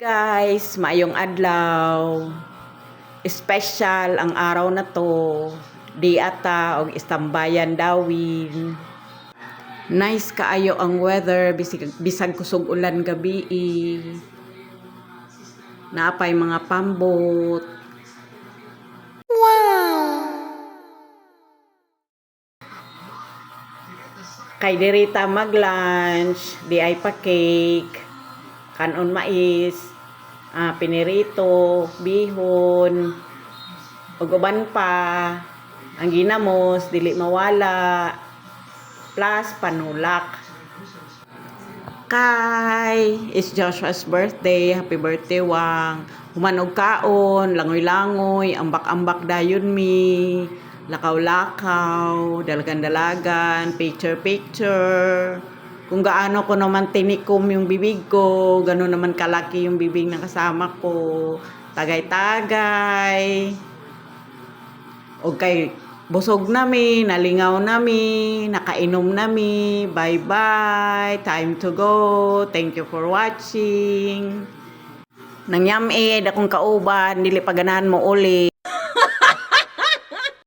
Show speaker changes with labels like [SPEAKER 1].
[SPEAKER 1] Guys, maayong adlaw. Special ang araw na to. Di ata og istambayan dawin. Nice kaayo ang weather bisag kusog ulan gabi. Naapay mga pambot. Wow. Kay dirita mag-lunch, di ay pa cake. Kanon mais, pinirito, bihon, ug uban pa. Ang ginamos dili mawala, plus panulak. Kay it's Joshua's birthday. Happy birthday Wang. Human og kaon, langoy-langoy, ambak-ambak dayon mi. Lakaw-lakaw, dalagan-dalagan, picture-picture. Kung gaano ko naman tinikom yung bibig ko, gano'n naman kalaki yung bibig ng kasama ko. Tagay-tagay. O kay busog nami, nalingaw nami, nakainom nami. Bye-bye. Time to go. Thank you for watching. Nangyam dakong kauban, dili paganahan mo uli.